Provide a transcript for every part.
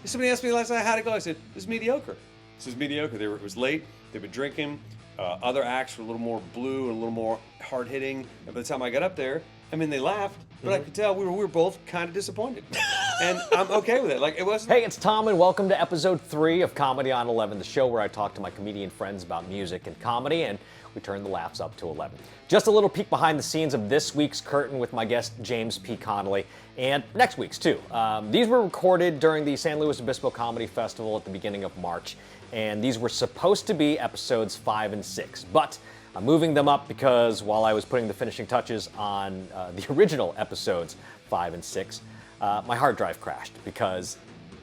Somebody asked me last night how'd it go. I said, this is mediocre. This is mediocre. It was late. They've been drinking. Other acts were a little more blue and a little more hard hitting. And by the time I got up there, I mean, they laughed, but I could tell we were both kind of disappointed. And I'm okay with it. Like, it wasn't. Hey, it's Tom, and welcome to episode 3 of Comedy on 11, the show where I talk to my comedian friends about music and comedy, and we turn the laughs up to 11. Just a little peek behind the scenes of this week's curtain with my guest, James P. Connolly, and next week's, too. These were recorded during the San Luis Obispo Comedy Festival at the beginning of March, and these were supposed to be episodes 5 and 6, but I'm moving them up because while I was putting the finishing touches on the original episodes 5 and 6, my hard drive crashed because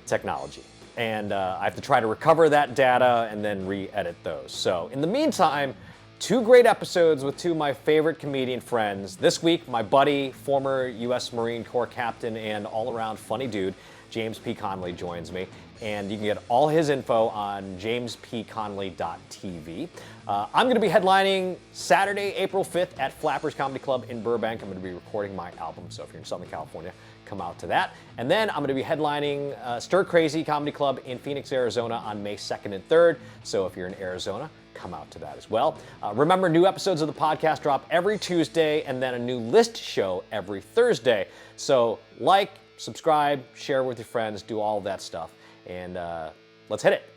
technology. And I have to try to recover that data and then re-edit those. So in the meantime, 2 great episodes with 2 of my favorite comedian friends. This week, my buddy, former U.S. Marine Corps captain and all-around funny dude, James P. Connolly joins me. And you can get all his info on jamespconnolly.tv. I'm going to be headlining Saturday, April 5th at Flappers Comedy Club in Burbank. I'm going to be recording my album, so if you're in Southern California, come out to that. And then I'm going to be headlining Stir Crazy Comedy Club in Phoenix, Arizona on May 2nd and 3rd. So if you're in Arizona, come out to that as well. Remember, new episodes of the podcast drop every Tuesday and then a new list show every Thursday. So like, subscribe, share with your friends, do all of that stuff. And let's hit it.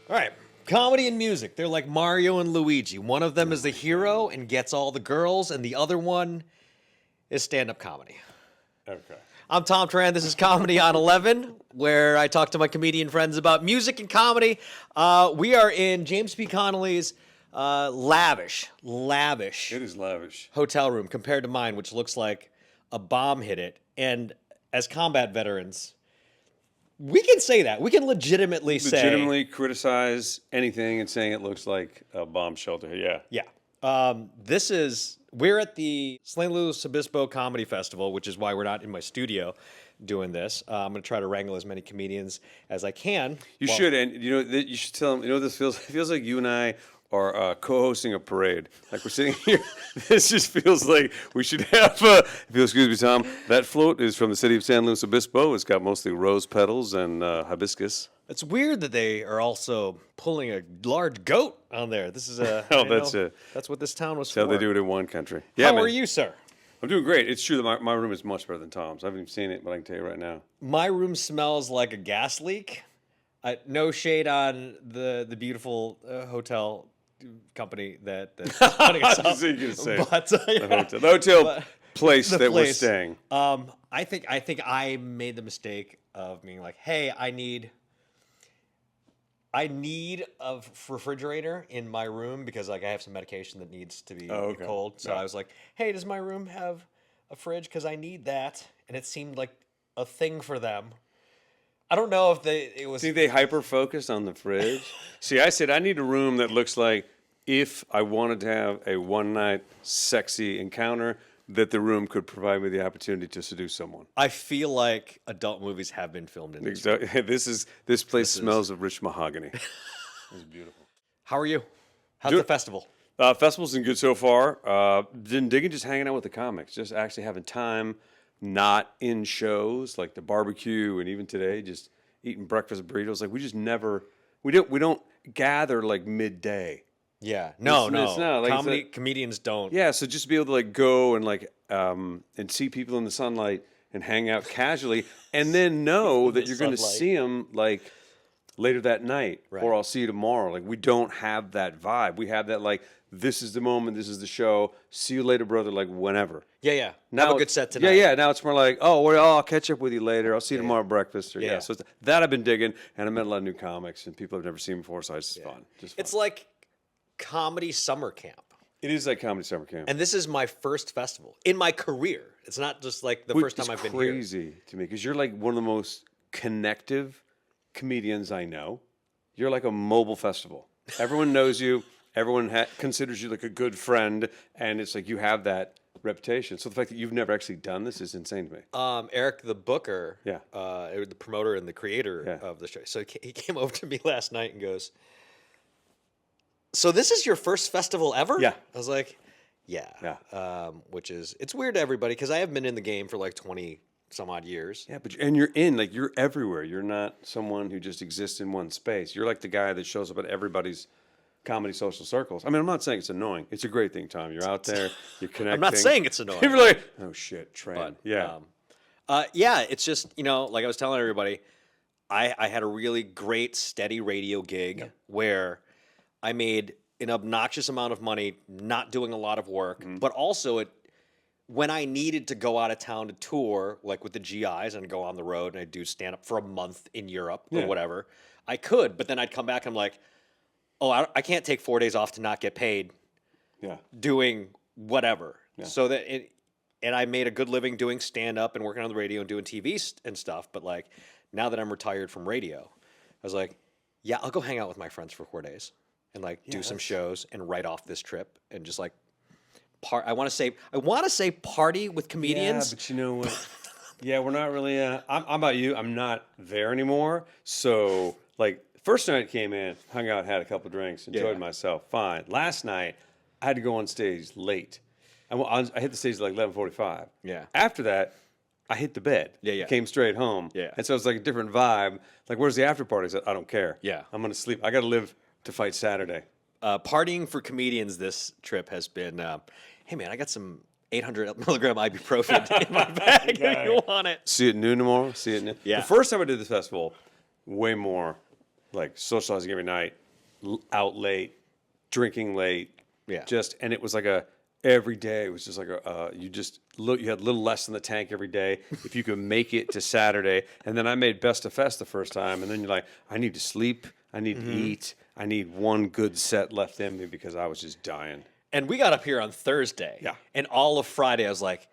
All right. Comedy and music. They're like Mario and Luigi. One of them is the hero and gets all the girls, and the other one is stand-up comedy. Okay. I'm Thom Tran. This is Comedy on 11, where I talk to my comedian friends about music and comedy. We are in James P. Connolly's lavish It is lavish. hotel room compared to mine, which looks like a bomb hit it. And as combat veterans, we can say that. We can legitimately criticize anything and saying it looks like a bomb shelter. Yeah. Yeah. We're at the San Luis Obispo Comedy Festival, which is why we're not in my studio doing this. I'm going to try to wrangle as many comedians as I can. You should, and you should tell them, this feels. It feels like you and I are co-hosting a parade. Like we're sitting here. This just feels like we should have if you'll excuse me, Tom, that float is from the city of San Luis Obispo. It's got mostly rose petals and hibiscus. It's weird that they are also pulling a large goat on there. This is a that's what this town was for. That's how they do it in one country. Yeah, How are you, sir? I'm doing great. It's true that my room is much better than Tom's. I haven't even seen it, but I can tell you right now. My room smells like a gas leak. No shade on the beautiful hotel company that's putting us up. But the hotel place that we're staying. I think I made the mistake of being like, hey, I need a refrigerator in my room because like I have some medication that needs to be cold. So I was like, hey, does my room have a fridge? Because I need that. And it seemed like a thing for them. I don't know if it was. Think they hyper focused on the fridge? See, I said I need a room that looks like if I wanted to have a one night sexy encounter, that the room could provide me the opportunity to seduce someone. I feel like adult movies have been filmed in this. Exactly. This place smells of rich mahogany. It's beautiful. How are you? How's the festival? Festival's been good so far. Been digging just hanging out with the comics, just actually having time, not in shows like the barbecue, and even today just eating breakfast burritos. Like we don't gather like midday. Yeah, no. It's not, like, comedians don't. Yeah, so just be able to like go and like and see people in the sunlight and hang out casually, and then know that you're going to see them like later that night, or I'll see you tomorrow. Like we don't have that vibe. We have that like this is the moment, this is the show. See you later, brother. Like whenever. Yeah. Now, have a good set tonight. Yeah. Now it's more like I'll catch up with you later. I'll see you tomorrow at breakfast. Or, So that I've been digging, and I met a lot of new comics and people I've never seen before. So it's just fun. It's like comedy summer camp. It is like comedy summer camp. And this is my first festival in my career. It's not just like the first time I've been here. It's crazy to me because you're like one of the most connective comedians I know. You're like a mobile festival. Everyone knows you. Everyone considers you like a good friend. And it's like you have that reputation. So the fact that you've never actually done this is insane to me. Eric, the booker, the promoter and the creator of the show. So he came over to me last night and goes, so this is your first festival ever? Yeah. I was like, yeah. Which is, it's weird to everybody because I have been in the game for like 20 some odd years. Yeah, and you're everywhere. You're not someone who just exists in one space. You're like the guy that shows up at everybody's comedy social circles. I mean, I'm not saying it's annoying. It's a great thing, Tom. You're out there. You're connecting. I'm not saying it's annoying. People are like, oh shit, Tran. But, yeah. Yeah, it's just, like I was telling everybody, I had a really great steady radio gig where I made an obnoxious amount of money not doing a lot of work, but also when I needed to go out of town to tour, like with the GIs and go on the road and I'd do stand up for a month in Europe or whatever, I could, but then I'd come back and I'm like, oh, I can't take 4 days off to not get paid doing whatever. Yeah. So and I made a good living doing stand up and working on the radio and doing TV and stuff. But like now that I'm retired from radio, I was like, yeah, I'll go hang out with my friends for 4 days and like do some shows and write off this trip and just like I want to say party with comedians. Yeah, but you know what? Yeah, we're not really. I'm about you. I'm not there anymore. So like first night came in, hung out, had a couple drinks, enjoyed myself. Fine. Last night I had to go on stage late. I hit the stage at like 11:45. Yeah. After that, I hit the bed. Yeah. Came straight home. Yeah. And so it's like a different vibe. Like, where's the after party? I said, I don't care. Yeah. I'm going to sleep. I got to live to fight Saturday. Partying for comedians this trip has been, hey man, I got some 800 milligram ibuprofen in my bag if you want it. See it noon tomorrow? See it noon? Yeah. The first time I did this festival, way more like socializing every night, out late, drinking late. Yeah. And it was like every day it was just like you had a little less in the tank every day if you could make it to Saturday. And then I made Best of Fest the first time, and then you're like, I need to sleep, I need to eat, I need one good set left in me because I was just dying. And we got up here on Thursday. Yeah. And all of Friday I was like,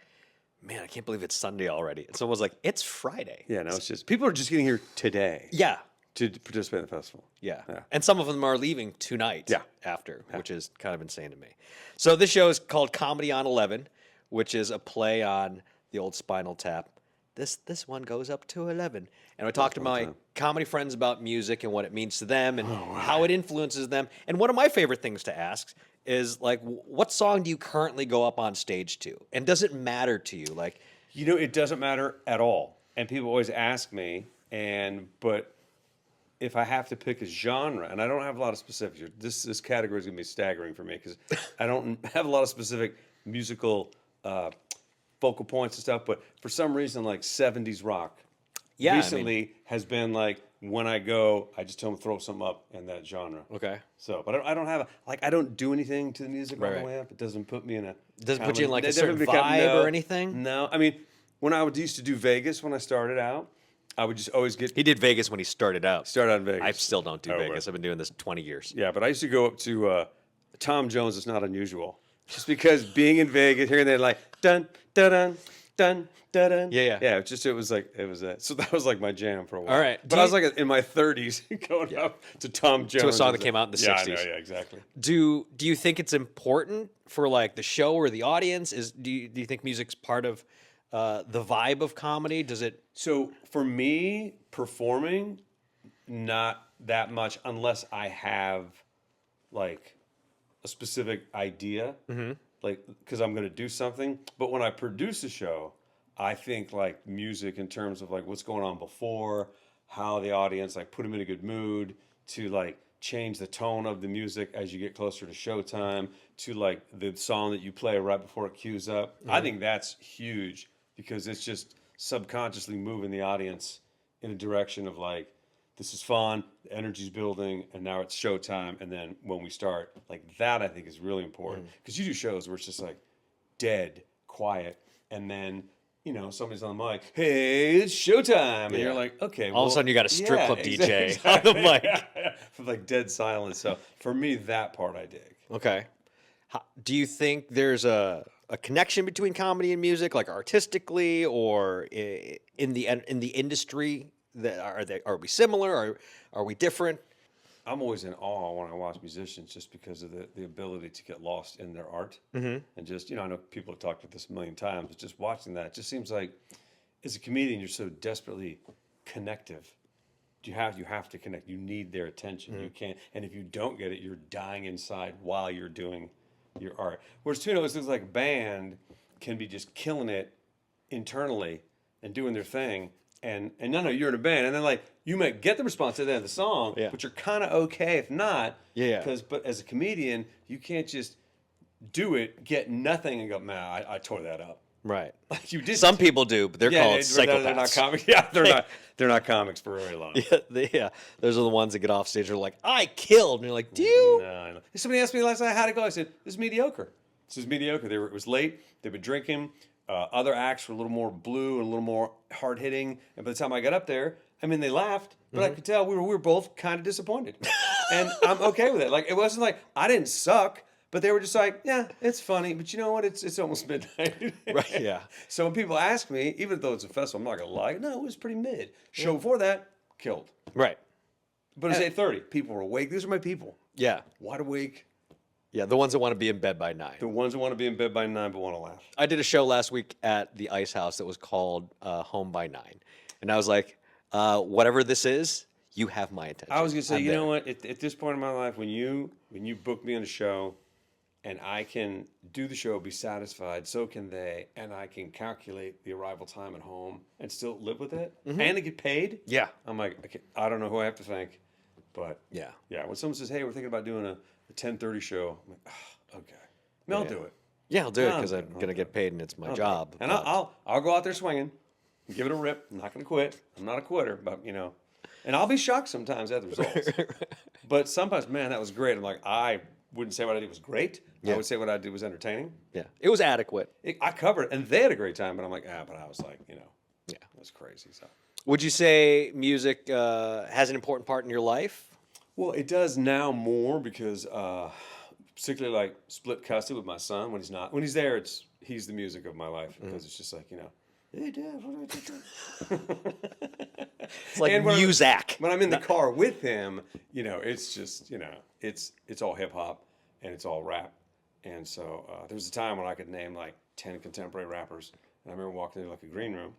man, I can't believe it's Sunday already. And someone was like, it's Friday. Yeah, no, it's just people are just getting here today. Yeah. To participate in the festival. Yeah. And some of them are leaving tonight after, which is kind of insane to me. So this show is called Comedy on 11, which is a play on the old Spinal Tap. This one goes up to 11. And I talked to my comedy friends about music and what it means to them and how it influences them. And one of my favorite things to ask is like, what song do you currently go up on stage to? And does it matter to you? Like, it doesn't matter at all. And people always ask me, but if I have to pick a genre, and I don't have a lot of specifics, this category is going to be staggering for me because I don't have a lot of specific musical focal points and stuff, but for some reason, like 70s rock recently has been like, when I go, I just tell them to throw something up in that genre. okay. So, but I don't have I don't do anything to the music all the way up. It doesn't put me in a... Doesn't put you in like a certain vibe or anything? No. I mean, when I used to do Vegas when I started out, I would just always get... He did Vegas when he started out. Started out in Vegas. I still don't do Vegas. I've been doing this 20 years. Yeah, but I used to go up to Tom Jones. It's not unusual. Just because being in Vegas, hearing that like, dun, dun, dun, dun, dun, dun. Yeah. It was so that was like my jam for a while. All right. But I was like in my 30s going up to Tom Jones. To a song that came out in the 60s. Yeah, exactly. Do you think it's important for like the show or the audience? Do you think music's part of the vibe of comedy? Does it? So for me, performing, not that much unless I have like a specific idea, like because I'm going to do something. But when I produce a show, I think like music in terms of like what's going on before, how the audience like put them in a good mood, to like change the tone of the music as you get closer to showtime, to like the song that you play right before it cues up. I think that's huge because it's just subconsciously moving the audience in a direction of like, this is fun, the energy's building, and now it's showtime. And then when we start, like that I think is really important. Because you do shows where it's just like dead, quiet, and then, somebody's on the mic, hey, it's showtime. And you're like, okay. All of a sudden you got a strip club DJ on the mic. From like dead silence. So for me, that part I dig. Okay. Do you think there's a connection between comedy and music, like artistically or in the industry? Are we similar? Or are we different? I'm always in awe when I watch musicians just because of the ability to get lost in their art. And just, I know people have talked about this a million times, but just watching that, it just seems like as a comedian, you're so desperately connective. You have to connect. You need their attention. You can't, and if you don't get it, you're dying inside while you're doing your art. Whereas, it looks like a band can be just killing it internally, and doing their thing. And no, you're in a band. And then, like, you might get the response at the end of the song, but you're kind of okay if not. Yeah. But as a comedian, you can't just do it, get nothing, and go, man, I tore that up. Right. Like you did. Some people do, but they're called psychopaths. They're not comics. Yeah, they're not comics for very long. Yeah, those are the ones that get off stage and are like, I killed. And you're like, do you? No, I know. Somebody asked me last night, how'd it go? I said, this is mediocre. This is mediocre. It was late. They've been drinking. Other acts were a little more blue and a little more hard hitting. And by the time I got up there, I mean, they laughed, but I could tell we were both kind of disappointed. And I'm okay with it. Like, it wasn't like I didn't suck, but they were just like, yeah, it's funny, but you know what? It's almost midnight. Right, yeah. So when people ask me, even though it's a festival, I'm not going to lie, no, it was pretty mid. Show before that, killed. Right. But it's 8:30. People were awake. These are my people. Yeah. Wide awake. Yeah, the ones that want to be in bed by 9. The ones that want to be in bed by 9 but want to laugh. I did a show last week at the Ice House that was called Home by 9. And I was like, whatever this is, you have my attention. I was going to say, you know what? At this point in my life, when you book me on a show and I can do the show, be satisfied, so can they, and I can calculate the arrival time at home and still live with it, and to get paid, Yeah. I'm like, okay, I don't know who I have to thank, but Yeah. when someone says, hey, we're thinking about doing a 10:30 show, I'm like, oh, okay. I mean, I'll do it. Yeah, I'll do it I'll because do I'm it. going to get paid and it's my job. And but- I'll go out there swinging, give it a rip. I'm not going to quit. I'm not a quitter, but you know, and I'll be shocked sometimes at the results. But sometimes, man, that was great. I'm like, I wouldn't say what I did was great. I would say what I did was entertaining. Yeah, it was adequate. I covered it, and they had a great time. But I'm like, but I was like, you know, Yeah. that's crazy. So, Would you say music has an important part in your life? well, it does now more because, particularly like split custody with my son when he's there, he's the music of my life because it's just like, you know, hey Dad, what do I do? It's like And when Muzak. When I'm in the car with him, you know, it's just, you know, it's all hip hop and it's all rap. And so there was a time when I could name like 10 contemporary rappers. And I remember walking into like a green room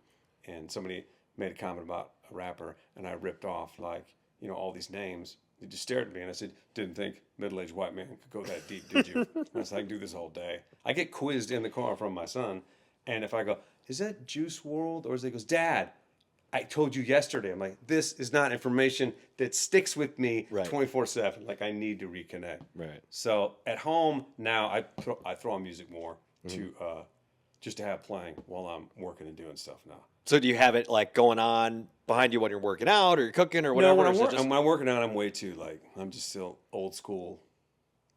and somebody made a comment about a rapper and I ripped off like, you know, all these names. They just stared at me and I said, didn't think middle-aged white man could go that deep, did you? And I said, I can do this all day. I get quizzed in the car from my son. And if I go, is that Juice WRLD? Or he goes, Dad, I told you yesterday. I'm like, this is not information that sticks with me 24/7. Like, I need to reconnect. Right. So at home now, I throw on music more to just to have playing while I'm working and doing stuff now. So do you have it like going on behind you when you're working out or you're cooking or whatever? No, when or is it just- when I'm working out, I'm way too like I'm just still old school,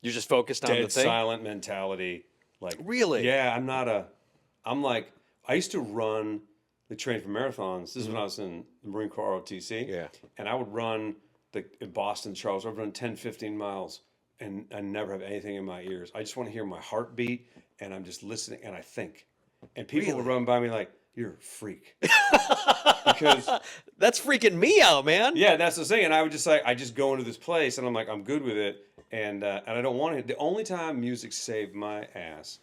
you're just focused on the dead thing? silent mentality. Like Really? Yeah, I'm like I used to run the train for marathons. This is when I was in the Marine Corps ROTC. Yeah. And I would run in Boston, Charles. I would run 10, 15 miles and I never have anything in my ears. I just want to hear my heartbeat and I'm just listening and I think. And people would run by me like, you're a freak. Because That's freaking me out, man. yeah, that's the thing. And I would just like, I just go into this place and I'm like, I'm good with it. And I don't want it. The only time music saved my ass,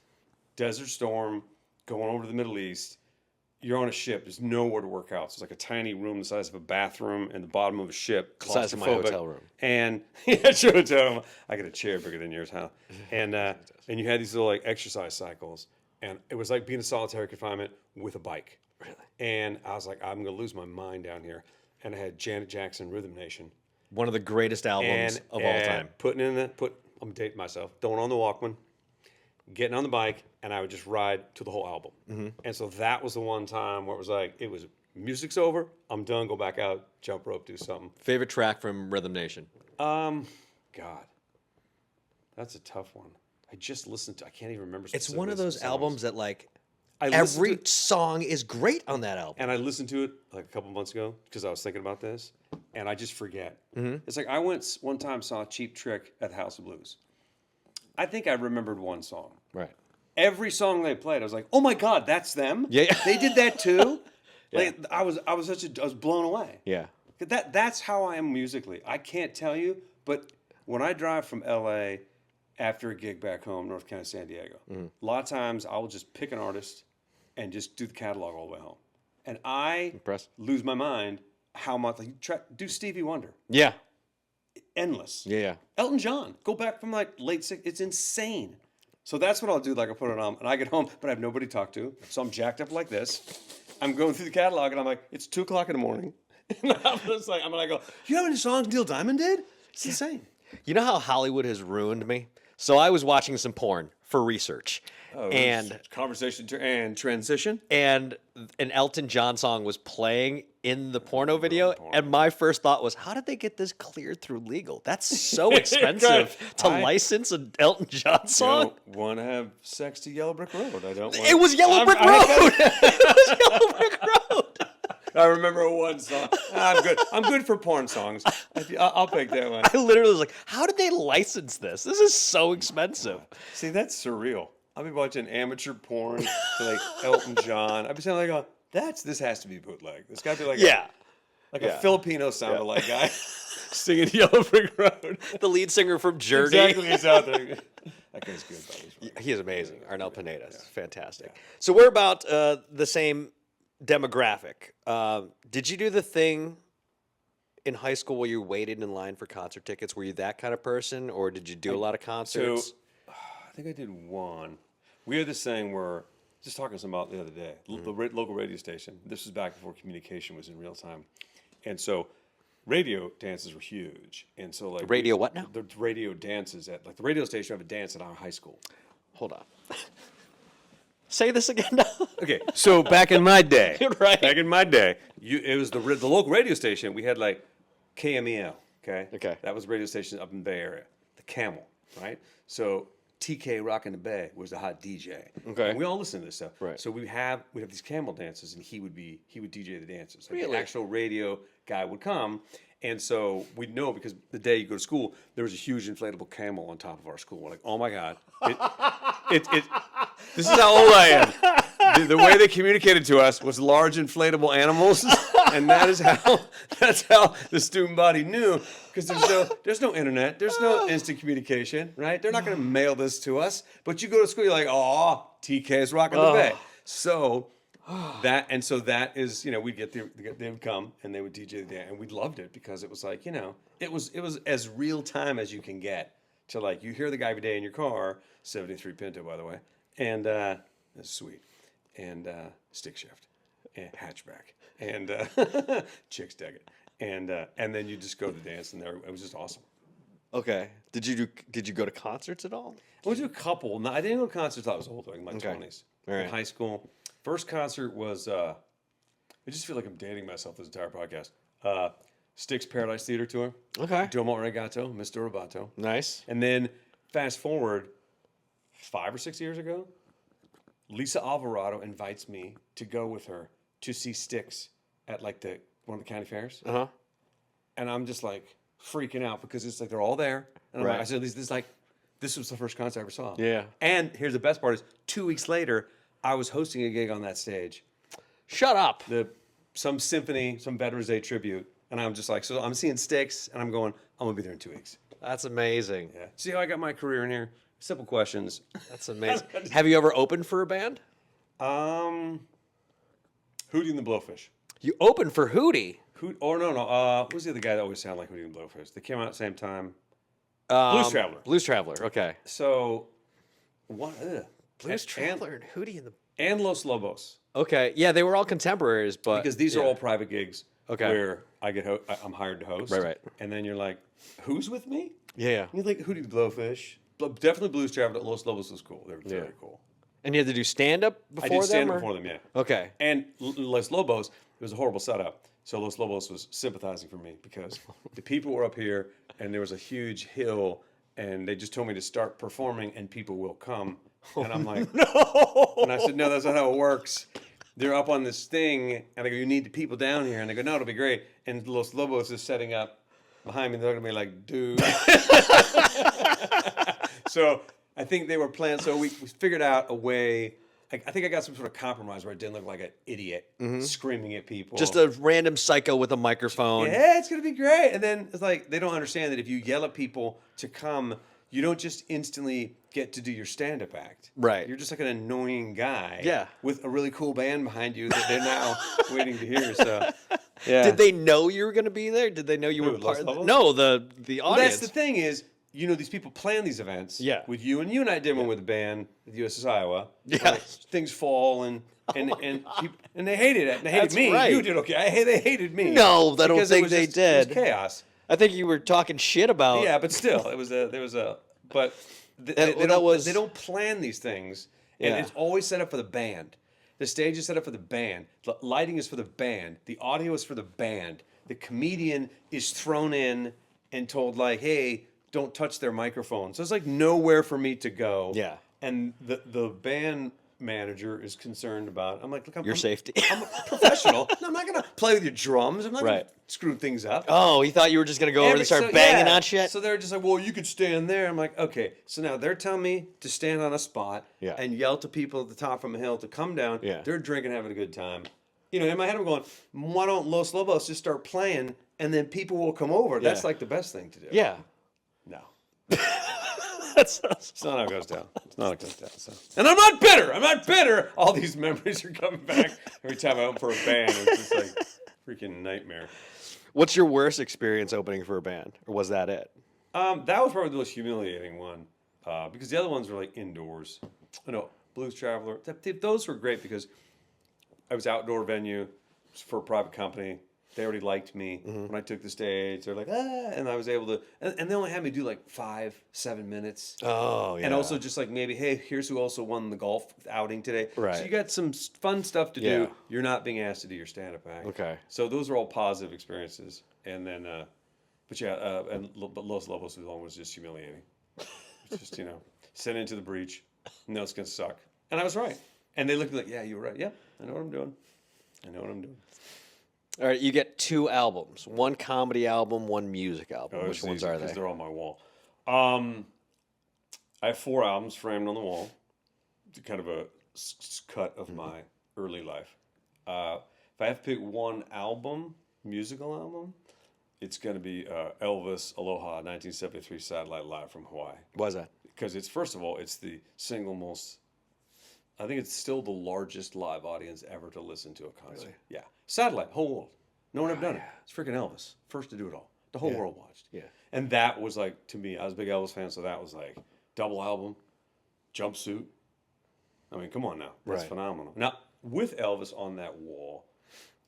Desert Storm, going over to the Middle East. You're on a ship. There's nowhere to work out. So it's like a tiny room the size of a bathroom in the bottom of a ship. The size of my claustrophobic. hotel room. And yeah, sure, hotel room. I got a chair bigger than yours, huh? And you had these little like exercise cycles. And it was like being in solitary confinement with a bike. Really? And I was like, I'm going to lose my mind down here. And I had Janet Jackson, Rhythm Nation. One of the greatest albums of all time. I'm dating myself, throwing on the Walkman, getting on the bike, and I would just ride to the whole album. Mm-hmm. And so that was the one time where it was music's over, I'm done, go back out, jump rope, do something. Favorite track from Rhythm Nation? God, that's a tough one. I just listened to, I can't even remember. It's one of those albums that like I listened every to- song is great on that album. And I listened to it like a couple months ago because I was thinking about this, and I just forget. Mm-hmm. It's like I went one time, saw Cheap Trick at the House of Blues. I think I remembered one song. Right. Every song they played, I was like, "Oh my God, that's them! Yeah. They did that too." Yeah. Like I was blown away. Yeah. That's how I am musically. I can't tell you, but when I drive from LA after a gig back home, North County, San Diego, a lot of times I will just pick an artist and just do the catalog all the way home, and I Impressed. lose my mind how much do Stevie Wonder, Yeah. endless. Yeah. Elton John, go back from like late 60s. It's insane. So that's what I'll do. Like I put it on and I get home, but I have nobody to talk to. So I'm jacked up like this. I'm going through the catalog, and I'm like, it's 2:00 in the morning. And I'm gonna go, you know how many songs Neil Diamond did? It's insane. You know how Hollywood has ruined me? So I was watching some porn for research. And conversation and transition. And an Elton John song was playing in the porno video. And my first thought was, how did they get this cleared through legal? That's so expensive to license an Elton John song. I don't want to have sex to Yellow Brick Road. I don't want It was Yellow Brick Road. It was Yellow Brick Road. I remember one song. I'm good. I'm good for porn songs. I'll pick that one. I literally was like, how did they license this? This is so expensive. See, that's surreal. I'll be watching amateur porn to like Elton John. I'll be saying like, this has to be bootleg. This got to be like a Filipino sound-alike guy singing Yellow Brick Road. The lead singer from Journey. Exactly, he's out there. That guy's good, by the way. He is amazing. Arnel Pineda is fantastic. Yeah. So we're about the same demographic. Did you do the thing in high school where you waited in line for concert tickets? Were you that kind of person, or did you do a lot of concerts? So, I think I did one. We had this thing where, just talking to someone about the other day, the local radio station, this was back before communication was in real time. And so radio dances were huge. And so like radio what now? The radio dances at like the radio station have a dance at our high school. Hold on. Say this again now. Okay, so back in my day, right? Back in my day, it was the local radio station. We had like KMEL, okay, that was a radio station up in the Bay Area. The Camel, right? So TK Rockin' the Bay was the hot DJ. Okay, and we all listened to this stuff. Right. So we'd have these Camel dances, and he would DJ the dances. Like really? The actual radio guy would come. And so we'd know because the day you go to school, there was a huge inflatable camel on top of our school. We're like, oh my God. This is how old I am. The way they communicated to us was large inflatable animals. And that's how the student body knew. Because there's no internet. There's no instant communication, right? They're not going to mail this to us. But you go to school, you're like, oh, TK is rocking the bay. So that is, we'd they would come and they would DJ the dance, and we loved it because it was like, it was as real time as you can get to like, you hear the guy every day in your car, 73 Pinto, by the way, and it's sweet, and stick shift, and hatchback, and chicks dig it, and then you just go to the dance, and it was just awesome. Okay. Did you go to concerts at all? I went to a couple. No, I didn't go to concerts until I was older, like in my 20s. All right. In high school. First concert was, I just feel like I'm dating myself this entire podcast. Styx Paradise Theater Tour. Okay. Domo Arigato, Mr. Roboto. Nice. And then fast forward 5 or 6 years ago, Lisa Alvarado invites me to go with her to see Styx at like one of the county fairs. Uh-huh. And I'm just like freaking out because it's like they're all there. And I'm like, I said, this was the first concert I ever saw. Yeah. And here's the best part is 2 weeks later, I was hosting a gig on that stage. Shut up. Some symphony, some Veterans Day tribute. And I'm just like, so I'm seeing Styx, and I'm going, I'm going to be there in 2 weeks. That's amazing. Yeah. See how I got my career in here? Simple questions. That's amazing. Have you ever opened for a band? Hootie and the Blowfish. You opened for Hootie? No. Who's the other guy that always sounded like Hootie and the Blowfish? They came out at the same time. Blues Traveler. Blues Traveler, okay. So, what? Blues Traveler and Hootie and Los Lobos. Okay, yeah, they were all contemporaries, but because these are all private gigs. Okay. Where I'm hired to host. Right. And then you're like, who's with me? Yeah. And you're like, Hootie the Blowfish. Definitely Blues Traveler. Los Lobos was cool. They were very cool. And you had to do stand-up before them? I did stand-up before them, yeah. Okay. And Los Lobos, it was a horrible setup. So Los Lobos was sympathizing for me because the people were up here and there was a huge hill and they just told me to start performing and people will come. And I'm like, no. And I said, no, that's not how it works. They're up on this thing, and I go, you need the people down here. And they go, no, it'll be great. And Los Lobos is setting up behind me. They're going to be like, dude. So I think they were planning. So we figured out a way. I think I got some sort of compromise where I didn't look like an idiot screaming at people. Just a random psycho with a microphone. Yeah, it's going to be great. And then it's like they don't understand that if you yell at people to come, you don't just instantly get to do your stand-up act. Right. You're just like an annoying guy. Yeah. With a really cool band behind you that they're now waiting to hear. So, yeah. Did they know you were going to be there? Did they know you were part of it? No, the audience. Well, that's the thing is, these people plan these events with you. And you and I did one with a band at USS Iowa. Yeah. Like, things fall and and they hated it. And they hated me. Right. You did okay. They hated me. No, I don't Because think they did. It was chaos. I think you were talking shit about. Yeah, but still, but they don't plan these things, and it's always set up for the band. The stage is set up for the band. The lighting is for the band. The audio is for the band. The comedian is thrown in and told like, "Hey, don't touch their microphone." So it's like nowhere for me to go. Yeah. And the band manager is concerned about. I'm like, look, Your safety. I'm a professional. No, I'm not gonna play with your drums. I'm not gonna screw things up. Oh, he thought you were just gonna go over and start banging on shit. So they're just like, well, you could stand there. I'm like, okay. So now they're telling me to stand on a spot and yell to people at the top from a hill to come down. Yeah. They're drinking, having a good time. You know, in my head, I'm going, why don't Los Lobos just start playing and then people will come over? That's like the best thing to do. Yeah. No. It's not how it goes down. It's not how it goes down. So. And I'm not bitter. I'm not bitter. All these memories are coming back every time I open for a band. It's just like freaking nightmare. What's your worst experience opening for a band? Or was that it? That was probably the most humiliating one. Because the other ones were like indoors. I know, Blues Traveler. Those were great because I was outdoor venue for a private company. They already liked me when I took the stage. They're like, and I was able to, and they only had me do like 5-7 minutes. Oh, yeah. And also just like maybe, hey, here's who also won the golf outing today. Right. So you got some fun stuff to do. You're not being asked to do your stand-up act. Okay. So those are all positive experiences. And then, but Los Lobos was just humiliating. It's just, sent into the breach. No, it's going to suck. And I was right. And they looked like, yeah, you were right. Yeah, I know what I'm doing. All right, you get 2 albums. One comedy album, one music album. Which ones are they? Because they're on my wall. I have 4 albums framed on the wall. Kind of a cut of my early life. If I have to pick one album, musical album, it's going to be Elvis Aloha 1973 Satellite Live from Hawaii. Why is that? Because it's, first of all, it's the single most, I think it's still the largest live audience ever to listen to a concert. Really? Yeah. Satellite, whole world. No one ever done it. It's freaking Elvis. First to do it all. The whole world watched. Yeah. And that was like, to me, I was a big Elvis fan, so that was like double album, jumpsuit. I mean, come on now. That's phenomenal. Now, with Elvis on that wall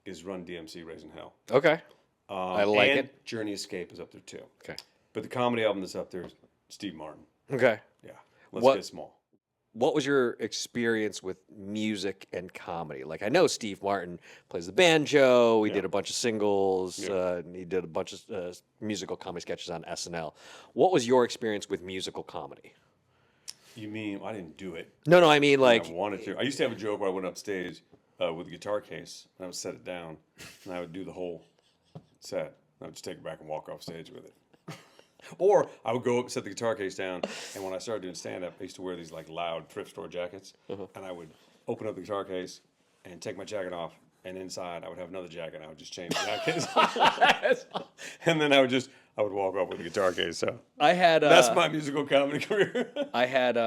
is Run DMC Raising Hell. Okay. I like and it. Journey Escape is up there too. Okay. But the comedy album that's up there is Steve Martin. Okay. Yeah. Let's get small. What was your experience with music and comedy? Like, I know Steve Martin plays the banjo. He did a bunch of singles. He did a bunch of musical comedy sketches on SNL. What was your experience with musical comedy? You mean I didn't do it? No, I mean like I wanted to. I used to have a joke where I went up stage with a guitar case and I would set it down and I would do the whole set. I would just take it back and walk off stage with it. Or I would go up, set the guitar case down, and when I started doing stand-up, I used to wear these like loud thrift store jackets, and I would open up the guitar case and take my jacket off, and inside I would have another jacket, and I would just change the jackets, and then I would walk off with the guitar case. So that's my musical comedy career. I had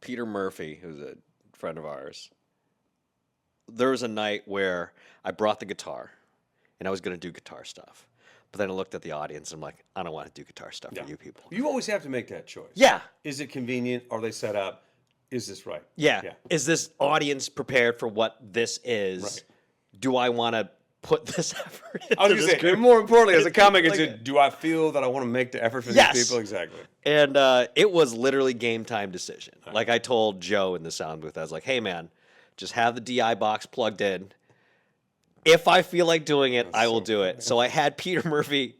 Peter Murphy, who's a friend of ours. There was a night where I brought the guitar, and I was going to do guitar stuff. But then I looked at the audience and I'm like, I don't want to do guitar stuff for you people. You always have to make that choice. Yeah. Is it convenient? Are they set up? Is this right? Yeah. Is this audience prepared for what this is? Right. Do I want to put this effort into I was going to say, and more importantly, as a comic, do I feel that I want to make the effort for these people? Exactly. And it was literally game time decision. Right. Like I told Joe in the sound booth, I was like, hey, man, just have the DI box plugged in. If I feel like doing it, I will do it. So I had Peter Murphy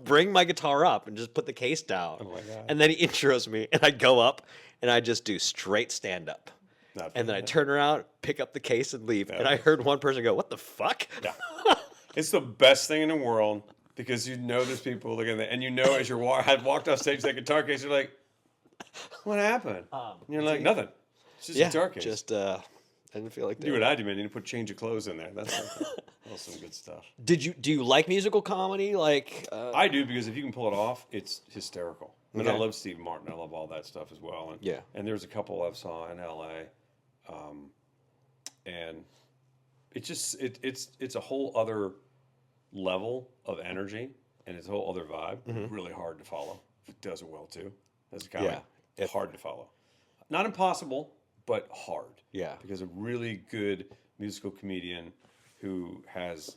bring my guitar up and just put the case down. Oh my God. And then he intros me, and I go up, and I just do straight stand-up. And then I turn around, pick up the case, and leave. And I heard one person go, what the fuck? Yeah. It's the best thing in the world because you know there's people looking at that. And you know as you're I've walked off stage with that guitar case, you're like, what happened? And you're like, nothing. It's just a guitar case. Just... I didn't feel like do what I do, man. You need to put change of clothes in there. That's some good stuff. Do you like musical comedy? Like I do because if you can pull it off, it's hysterical. I mean, I love Steve Martin. I love all that stuff as well. And, and there's a couple I saw in L.A. And it's just it's a whole other level of energy and it's a whole other vibe. Really hard to follow. It does it well too. As a comic, it's hard to follow. Not impossible. but hard. Yeah. Because a really good musical comedian who has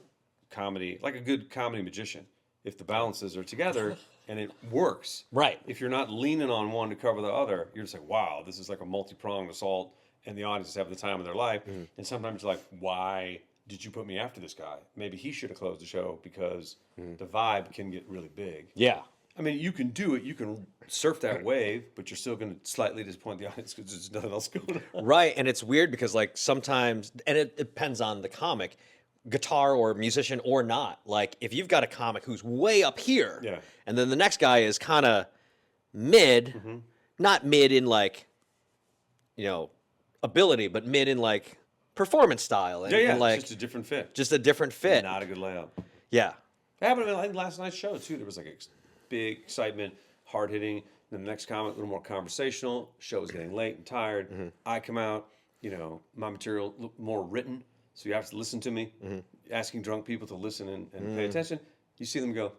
comedy, like a good comedy magician, if the balances are together and it works. Right. If you're not leaning on one to cover the other, you're just like, wow, this is like a multi-pronged assault, and the audience is having the time of their life. Mm-hmm. And sometimes you're like, why did you put me after this guy? Maybe he should have closed the show because the vibe can get really big. Yeah. I mean, you can do it. You can surf that wave, but you're still going to slightly disappoint the audience because there's nothing else going on. Right, and it's weird because like sometimes, and it depends on the comic, guitar or musician or not. Like if you've got a comic who's way up here, and then the next guy is kind of mid, not mid in like, ability, but mid in like performance style. And, and like, just a different fit. Just a different fit. Not a good layout. Yeah. It happened in last night's show too. There was like big excitement, hard hitting. Then the next comic, a little more conversational. Show was getting late and tired. Mm-hmm. I come out, my material more written, so you have to listen to me. Mm-hmm. Asking drunk people to listen and pay attention. You see them go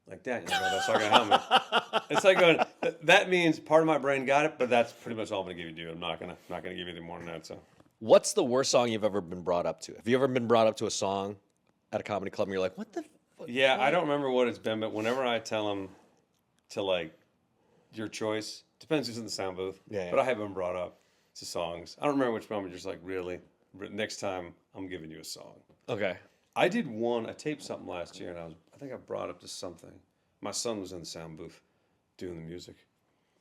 like that. That's not gonna help me. It's like going. That means part of my brain got it, but that's pretty much all I'm gonna give you, dude. I'm not gonna give you anything more than that. So, what's the worst song you've ever been brought up to? Have you ever been brought up to a song at a comedy club and you're like, what the? Yeah, I don't remember what it's been, but whenever I tell them to like your choice, depends who's in the sound booth. Yeah. But I have been brought up to songs. I don't remember which one, but just like really, next time I'm giving you a song. Okay. I taped something last year, and I think I brought up to something. My son was in the sound booth doing the music.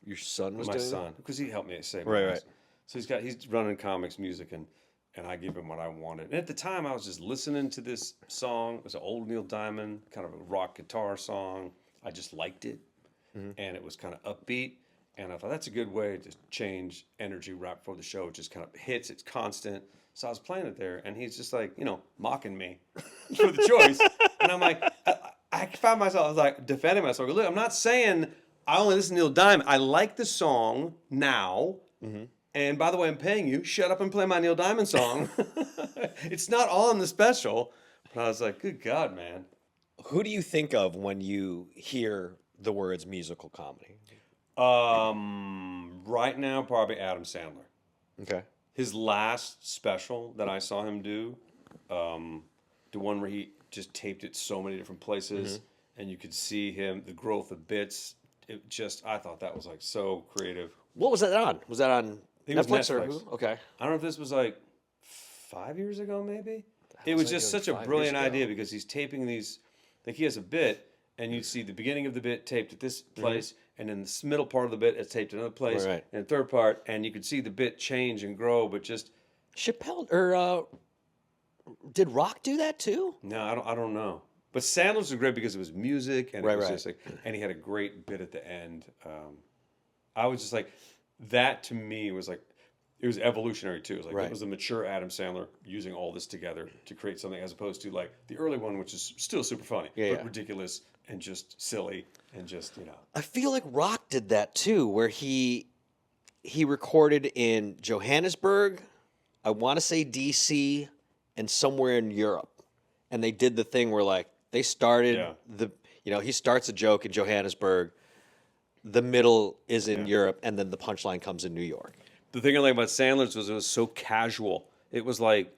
Your son was my doing son, because he helped me say right. So he's running comics music, and I give him what I wanted. And at the time, I was just listening to this song. It was an old Neil Diamond, kind of a rock guitar song. I just liked it, and it was kind of upbeat. And I thought that's a good way to change energy right before the show. It just kind of hits. It's constant. So I was playing it there, and he's just like, mocking me for the choice. And I'm like, I found myself, I was like, defending myself. Look, I'm not saying I only listen to Neil Diamond. I like the song now. Mm-hmm. And by the way, I'm paying you. Shut up and play my Neil Diamond song. It's not all in the special. But I was like, good God, man. Who do you think of when you hear the words musical comedy? Right now, probably Adam Sandler. Okay. His last special that I saw him do, the one where he just taped it so many different places, and you could see the growth of bits. I thought that was like so creative. What was that on? Was that on Netflix or who? Okay. I don't know if this was like 5 years ago, maybe. It was just such a brilliant idea because he's taping these, like he has a bit, and you see the beginning of the bit taped at this place, and then the middle part of the bit is taped at another place, and the third part, and you could see the bit change and grow, but just Chappelle or did Rock do that too? No, I don't know. But Sandler's was great because it was music, and it was just like, and he had a great bit at the end. I was just like, that to me was like, it was evolutionary too. It was like it was the mature Adam Sandler using all this together to create something, as opposed to like the early one, which is still super funny, but ridiculous and just silly and just I feel like Rock did that too, where he recorded in Johannesburg, I want to say DC, and somewhere in Europe, and they did the thing where like they started he starts a joke in Johannesburg, the middle is in Europe, and then the punchline comes in New York. The thing I like about Sandler's was it was so casual. It was like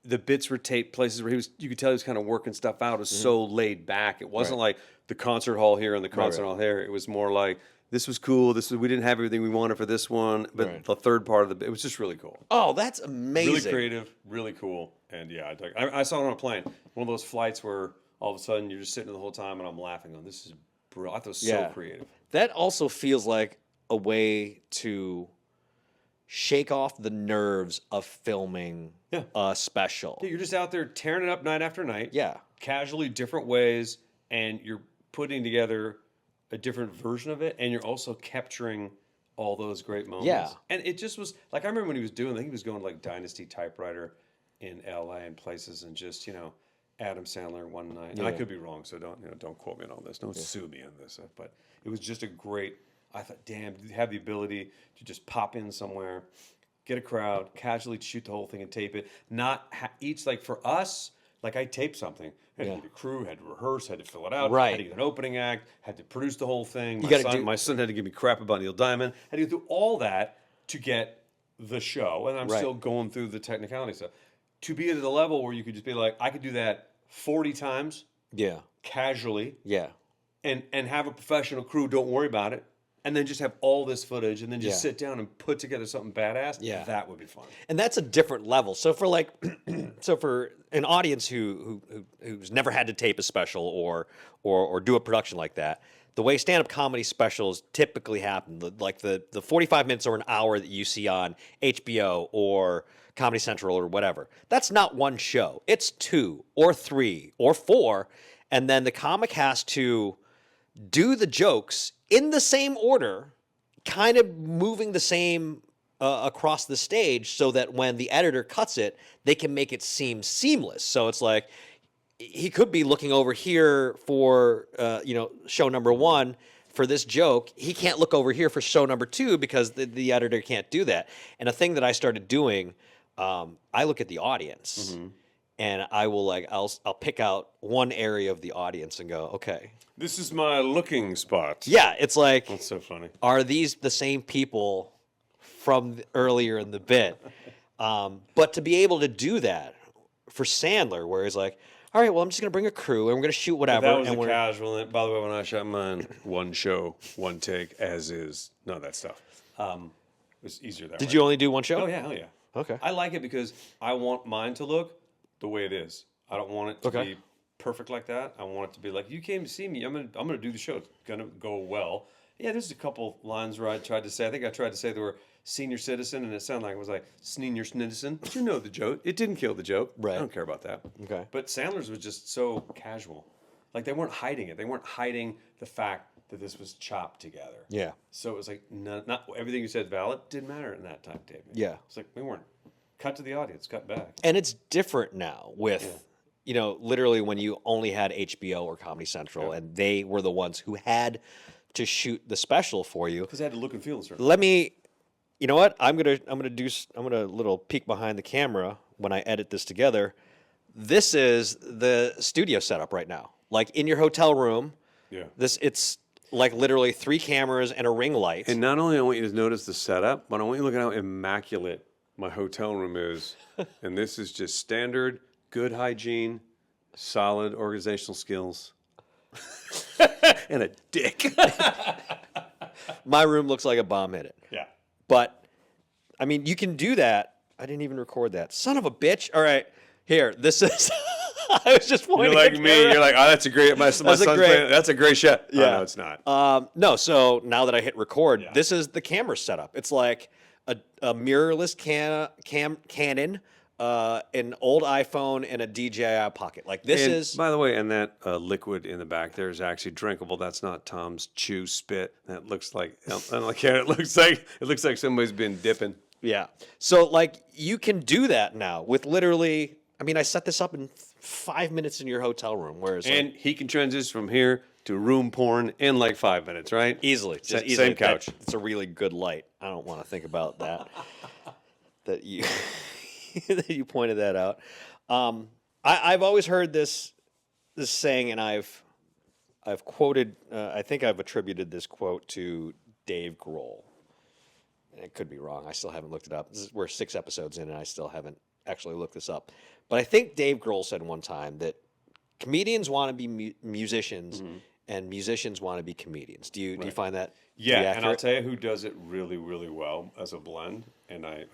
the bits were taped places where you could tell he was kind of working stuff out. It was so laid back. It wasn't like the concert hall here and the concert hall there. It was more like, this was cool. We didn't have everything we wanted for this one, but the third part of the bit, it was just really cool. Oh, that's amazing. Really creative, really cool. And yeah, I saw it on a plane. One of those flights where all of a sudden you're just sitting there the whole time and I'm laughing going, this is brilliant. I thought it was so creative. That also feels like a way to shake off the nerves of filming a special. Yeah, you're just out there tearing it up night after night. Yeah. Casually, different ways, and you're putting together a different version of it, and you're also capturing all those great moments. Yeah. And it just was, like, I remember when he was doing, I think he was going to, like, Dynasty Typewriter in L.A. and places, and just, Adam Sandler one night. And I could be wrong, so don't quote me on all this. Don't sue me on this. But it was just a great, I thought, damn, you have the ability to just pop in somewhere, get a crowd, casually shoot the whole thing and tape it. Not each, like for us, like I taped something. Had to get a crew, had to rehearse, had to fill it out, had to get an opening act, had to produce the whole thing. My son had to give me crap about Neil Diamond. Had to go through all that to get the show, and I'm Right. still going through the technicality stuff. To be at the level where you could just be like, I could do that 40 times Yeah. casually, Yeah. and have a professional crew. Don't worry about it. And then just have all this footage, and then just sit down and put together something badass. Yeah. That would be fun. And that's a different level. So for like, so for an audience who's never had to tape a special or do a production like that, the way stand-up comedy specials typically happen, like the 45 minutes or an hour that you see on HBO or Comedy Central or whatever, that's not one show. It's 2 or 3 or 4, and then the comic has to do the jokes in the same order, kind of moving the same across the stage so that when the editor cuts it, they can make it seem seamless. So it's like he could be looking over here for show number 1 for this joke. He can't look over here for show number 2 because the editor can't do that. And a thing that I started doing, I look at the audience. Mm-hmm. And I will I'll pick out one area of the audience and go, okay, This is my looking spot. yeah, it's like, That's so funny. are these the same people from earlier in the bit? But to be able to do that for Sandler, where he's like, all right, well, I'm just going to bring a crew and we're going to shoot whatever. That was and a we're casual. By the way, when I shot mine, one show, one take, as is. None of that stuff. It was easier that way. Did you only do one show? Oh, yeah, hell yeah. Okay. I like it because I want mine to look the way it is. I don't want it to Okay. be perfect like that. I want it to be like, you came to see me. I'm gonna do the show. It's gonna go well. Yeah, there's a couple lines where I tried to say. I think I tried to say the word senior citizen, and it sounded like it was like senior citizen. But you know the joke. It didn't kill the joke. Right. I don't care about that. Okay. But Sandler's was just so casual. Like they weren't hiding it. They weren't hiding the fact that this was chopped together. Yeah. So it was like not everything you said valid. Didn't matter in that time, Dave. Yeah. It's like we weren't. Cut to the audience. Cut back. And it's different now with, literally when you only had HBO or Comedy Central and they were the ones who had to shoot the special for you. Because they had to look and feel a certain. Let me, you know what? I'm gonna little peek behind the camera when I edit this together. This is the studio setup right now. Like in your hotel room. Yeah. It's like literally 3 cameras and a ring light. And not only I want you to notice the setup, but I want you to look at how immaculate my hotel room is. And this is just standard, good hygiene, solid organizational skills, and a dick. My room looks like a bomb hit it. Yeah. But, I mean, you can do that. I didn't even record that. Son of a bitch. All right, here, this is... I was just pointing. You're like me. You're like, oh, that's a great. My son's playing. That's a great shot. Yeah. Oh, no, it's not. No, so now that I hit record, this is the camera setup. It's like a mirrorless Canon, an old iPhone, and a DJI Pocket. Like this And, is. by the way, and that liquid in the back there is actually drinkable. That's not Tom's chew spit. That looks like I don't like how it looks like somebody's been dipping. Yeah. So like you can do that now with literally. I mean, I set this up in 5 minutes in your hotel room. Whereas And he can transition from here to room porn in like 5 minutes, right? easily, just easily. Same couch. It's a really good light. I don't want to think about that. that you that you pointed that out. I've always heard this saying, and I've quoted. I think I've attributed this quote to Dave Grohl. And it could be wrong. I still haven't looked it up. We're 6 episodes in, and I still haven't actually looked this up. But I think Dave Grohl said one time that comedians want to be musicians, and musicians want to be comedians. Do you find that? Yeah, and I'll tell you who does it really, really well as a blend, and I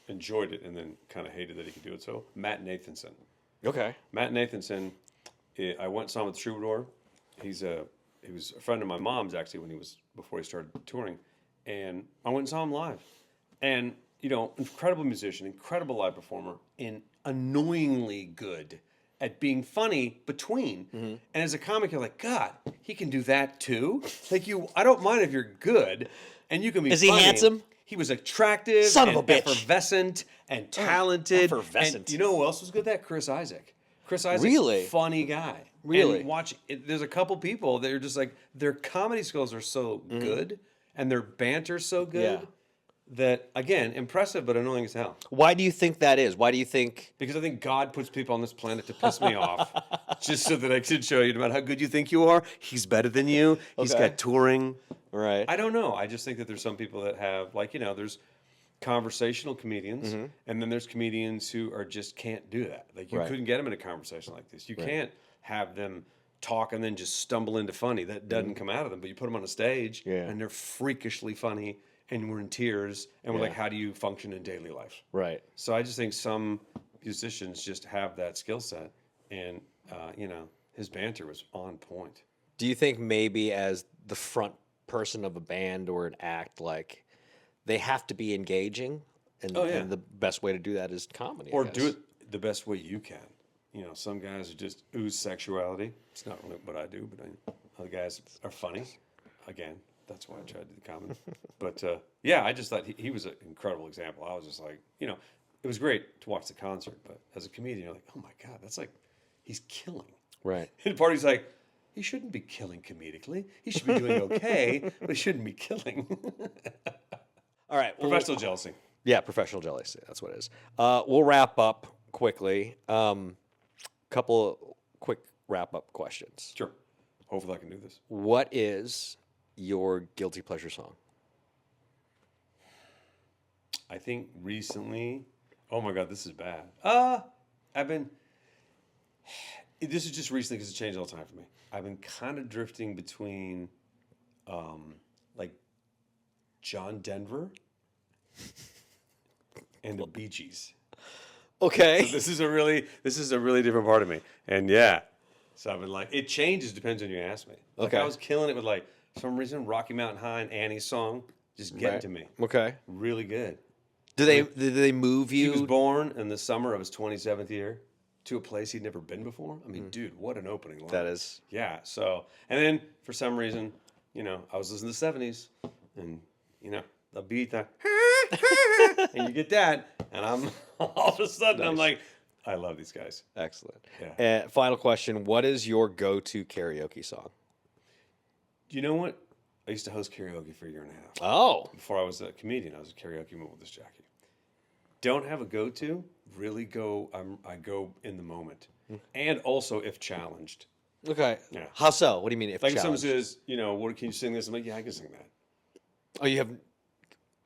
enjoyed it, and then kind of hated that he could do it. So Matt Nathanson. Okay. Matt Nathanson. I went and saw him at the Troubadour. He was a friend of my mom's actually before he started touring, and I went and saw him live, and. Incredible musician, incredible live performer, and annoyingly good at being funny between. And as a comic, you're like, God, he can do that too. Like I don't mind if you're good, and you can be. Is funny. he handsome? He was attractive, Son of a bitch, effervescent and talented. Effervescent. And you know who else was good? That Chris Isaac. Chris Isaac, Really? funny guy. Really? And there's a couple people that are just like their comedy skills are so good, and their banter's so good. Yeah. That, again, impressive, but annoying as hell. Why do you think that is? Why do you think? Because I think God puts people on this planet to piss me off. Just so that I can show you no matter how good you think you are, he's better than you. He's Okay. got touring. Right. I don't know. I just think that there's some people that have, there's conversational comedians, and then there's comedians who are just can't do that. Like you couldn't get them in a conversation like this. You can't have them talk and then just stumble into funny. That doesn't come out of them. But you put them on a stage, and they're freakishly funny, and we're in tears, and we're like, how do you function in daily life? Right. So I just think some musicians just have that skill set, and his banter was on point. Do you think maybe as the front person of a band or an act, like they have to be engaging, and the best way to do that is comedy, or do it the best way you can. Some guys are just ooze sexuality. It's not really what I do, but other guys are funny. Again, that's why I tried to do the comedy. But I just thought he was an incredible example. I was just like, it was great to watch the concert, but as a comedian, you're like, oh my God, that's like, he's killing. Right. And the party's like, he shouldn't be killing comedically. He should be doing okay, but he shouldn't be killing. All right. Professional jealousy. Yeah, professional jealousy. That's what it is. We'll wrap up quickly. Couple of quick wrap-up questions. Sure. Hopefully I can do this. What is your guilty pleasure song? I think recently, oh my God, this is bad. This is just recently because it changed all the time for me. I've been kind of drifting between, like, John Denver and the Bee Gees. Okay. So this is a really different part of me, and so I've been like, it changes depends on you ask me. Like I was killing it with like for some reason Rocky Mountain High and Annie's song just getting to me. Okay. Really good. Did they move you? He was born in the summer of his 27th year to a place he'd never been before. I mean, dude, what an opening line. That is. Yeah. So, and then for some reason, I was listening to the 70s, and the beat that, and you get that, and I'm all of a sudden I'm like, I love these guys. Excellent. Yeah. Final question: what is your go-to karaoke song? You know what? I used to host karaoke for a year and a half. Oh. Before I was a comedian, I was a karaoke with this Jackie. Don't have a go-to. Really go. I go in the moment, and also if challenged. Okay. Yeah. How so? What do you mean if like challenged? If someone says, what can you sing this? I'm like, yeah, I can sing that. Oh, you have.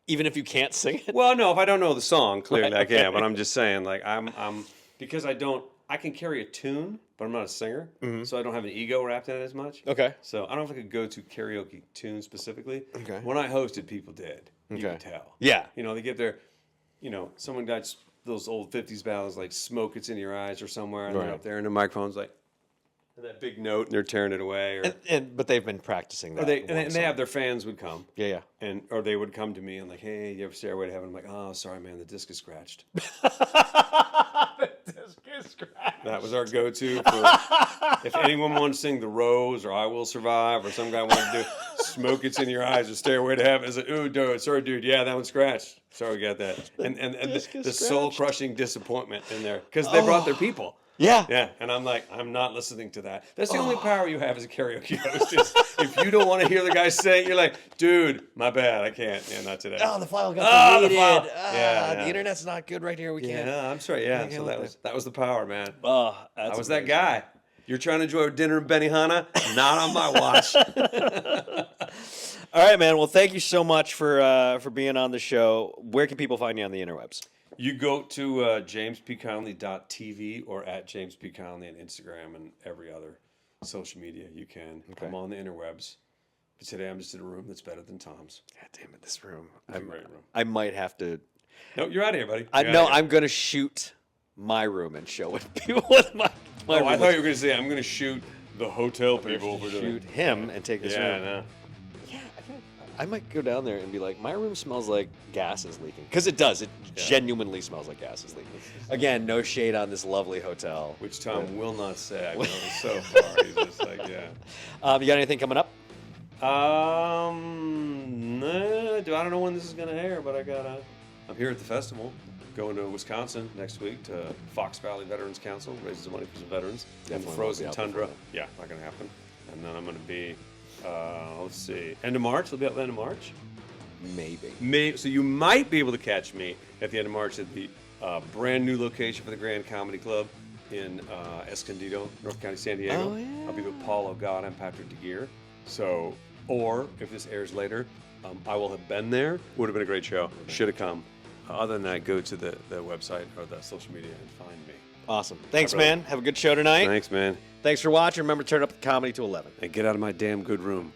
Even if you can't sing it? Well, no, if I don't know the song, clearly I can. But I'm just saying, like, I'm because I can carry a tune, but I'm not a singer, so I don't have an ego wrapped in it as much. Okay. So I don't know if I could go to karaoke tune specifically. Okay. When I hosted, people did. You Okay. could tell. Yeah. They get their, someone got those old 50s ballads like "Smoke It's in Your Eyes" or somewhere, and they're up there, and the microphone's like, and that big note, and they're tearing it away. Or, but they've been practicing that. or they have their fans would come. Yeah. Or they would come to me and like, hey, you ever Stairway to Heaven? I'm like, oh, sorry, man, the disc is scratched. The disc is scratched. That was our go-to for if anyone wanted to sing "The Rose" or "I Will Survive" or some guy wanted to do "Smoke It's in Your Eyes" or "Stairway to Heaven." I said, ooh, dude, sorry, dude, yeah, that one's scratched. Sorry, we got that. And the soul-crushing disappointment in there because they brought their people. Yeah. Yeah, and I'm like, I'm not listening to that. That's the only power you have as a karaoke host is if you don't want to hear the guy sing, you're like, dude, my bad, I can't. Yeah, not today. Oh, the file got deleted. The file. The internet's not good right here. We can't. Yeah, I'm sorry. Yeah, so that was the power, man. Oh, I was that guy. You're trying to enjoy dinner in Benihana? Not on my watch. All right, man. Well, thank you so much for being on the show. Where can people find you on the interwebs? You go to jamespconnolly.tv or at James P. Connolly on Instagram and every other social media you can. Okay. I'm on the interwebs. But today I'm just in a room that's better than Tom's. God damn it, this room. It's a great room. I might have to. No, you're out of here, buddy. I'm going to shoot my room and show it people what my room. I thought you were going to say I'm going to shoot the hotel people. Shoot him and take this room. Yeah, I know. I might go down there and be like, my room smells like gas is leaking. Because it does. It genuinely smells like gas is leaking. Again, no shade on this lovely hotel. Which Tom will not say. I've noticed so far. He's just like, yeah. You got anything coming up? Nah, I don't know when this is going to air, but I'm here at the festival. Going to Wisconsin next week to Fox Valley Veterans Council, raises money for some veterans. Definitely in the frozen tundra. Yeah, not going to happen. And then I'm going to be... let's see. End of March? It'll be at the end of March? Maybe. So you might be able to catch me at the end of March at the brand new location for the Grand Comedy Club in Escondido, North County, San Diego. Oh, yeah. I'll be with Paul O'God and Patrick DeGear. So, or if this airs later, I will have been there. Would have been a great show. Should have come. Other than that, go to the website or the social media and find me. Awesome. Thanks, man. Have a good show tonight. Thanks, man. Thanks for watching. Remember, turn up the comedy to 11. And get out of my damn good room.